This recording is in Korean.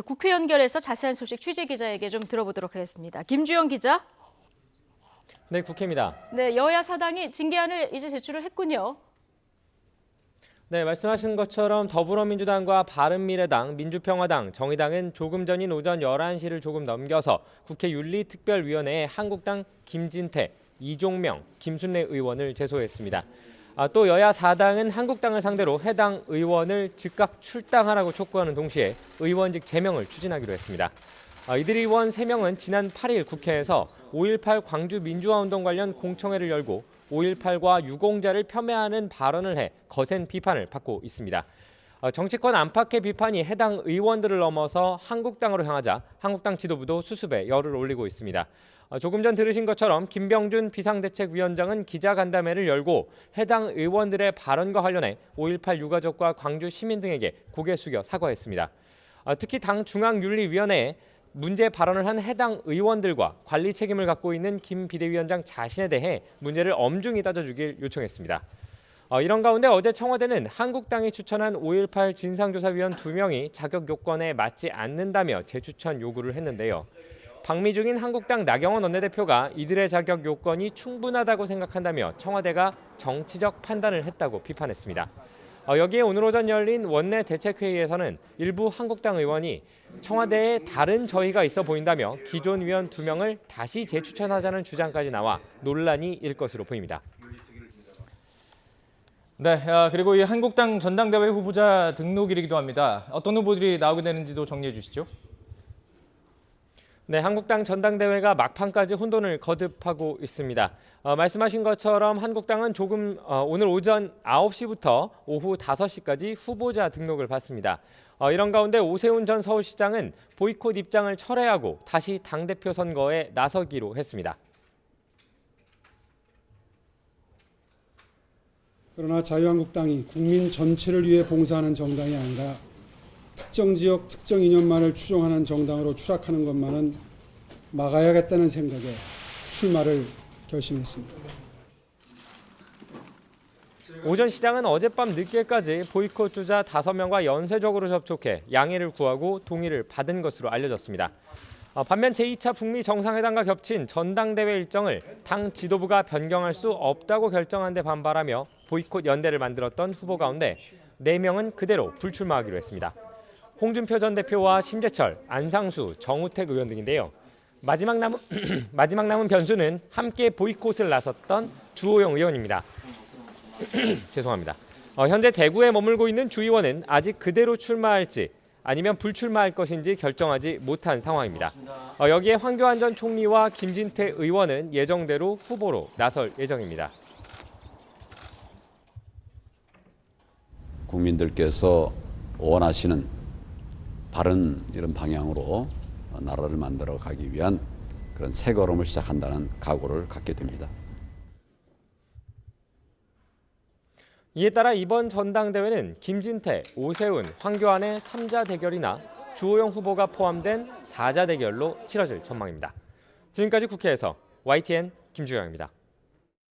국회 연결해서 자세한 소식 취재 기자에게 좀 들어보도록 하겠습니다. 김주영 기자. 네, 국회입니다. 네, 여야 사당이 징계안을 이제 제출을 했군요. 네, 말씀하신 것처럼 더불어민주당과 바른미래당, 민주평화당, 정의당은 조금 전인 오전 11시를 조금 넘겨서 국회 윤리특별위원회에 한국당 김진태, 이종명, 김순례 의원을 제소했습니다. 또 여야 4당은 한국당을 상대로 해당 의원을 즉각 출당하라고 촉구하는 동시에 의원직 제명을 추진하기로 했습니다. 이들 의원 3명은 지난 8일 국회에서 5.18 광주 민주화운동 관련 공청회를 열고 5.18과 유공자를 폄훼하는 발언을 해 거센 비판을 받고 있습니다. 정치권 안팎의 비판이 해당 의원들을 넘어서 한국당으로 향하자 한국당 지도부도 수습에 열을 올리고 있습니다. 조금 전 들으신 것처럼 김병준 비상대책위원장은 기자간담회를 열고 해당 의원들의 발언과 관련해 5.18 유가족과 광주 시민 등에게 고개 숙여 사과했습니다. 특히 당 중앙윤리위원회에 문제 발언을 한 해당 의원들과 관리 책임을 갖고 있는 김 비대위원장 자신에 대해 문제를 엄중히 따져주길 요청했습니다. 이런 가운데 어제 청와대는 한국당이 추천한 5.18 진상조사위원 2명이 자격 요건에 맞지 않는다며 재추천 요구를 했는데요. 방미중인 한국당 나경원 원내대표가 이들의 자격 요건이 충분하다고 생각한다며 청와대가 정치적 판단을 했다고 비판했습니다. 여기에 오늘 오전 열린 원내 대책회의에서는 일부 한국당 의원이 청와대에 다른 저희가 있어 보인다며 기존 위원 2명을 다시 재추천하자는 주장까지 나와 논란이 일 것으로 보입니다. 네, 그리고 이 한국당 전당대회 후보자 등록일이기도 합니다. 어떤 후보들이 나오게 되는지도 정리해 주시죠. 네, 한국당 전당대회가 막판까지 혼돈을 거듭하고 있습니다. 말씀하신 것처럼 한국당은 오늘 오전 9시부터 오후 5시까지 후보자 등록을 받습니다. 이런 가운데 오세훈 전 서울시장은 보이콧 입장을 철회하고 다시 당대표 선거에 나서기로 했습니다. 그러나 자유한국당이 국민 전체를 위해 봉사하는 정당이 아니라 특정 지역, 특정 이념만을 추종하는 정당으로 추락하는 것만은 막아야겠다는 생각에 출마를 결심했습니다. 오전 시장은 어젯밤 늦게까지 보이콧 주자 5명과 연쇄적으로 접촉해 양해를 구하고 동의를 받은 것으로 알려졌습니다. 반면 제2차 북미 정상회담과 겹친 전당대회 일정을 당 지도부가 변경할 수 없다고 결정한 데 반발하며 보이콧 연대를 만들었던 후보 가운데 4명은 그대로 불출마하기로 했습니다. 홍준표 전 대표와 심재철, 안상수, 정우택 의원 등인데요. 마지막 남은 변수는 함께 보이콧을 나섰던 주호영 의원입니다. 죄송합니다. 현재 대구에 머물고 있는 주 의원은 아직 그대로 출마할지 아니면 불출마할 것인지 결정하지 못한 상황입니다. 여기에 황교안 전 총리와 김진태 의원은 예정대로 후보로 나설 예정입니다. 국민들께서 원하시는 바른 이런 방향으로 나라를 만들어 가기 위한 그런 새 걸음을 시작한다는 각오를 갖게 됩니다. 이에 따라 이번 전당대회는 김진태, 오세훈, 황교안의 3자 대결이나 주호영 후보가 포함된 4자 대결로 치러질 전망입니다. 지금까지 국회에서 YTN 김주영입니다.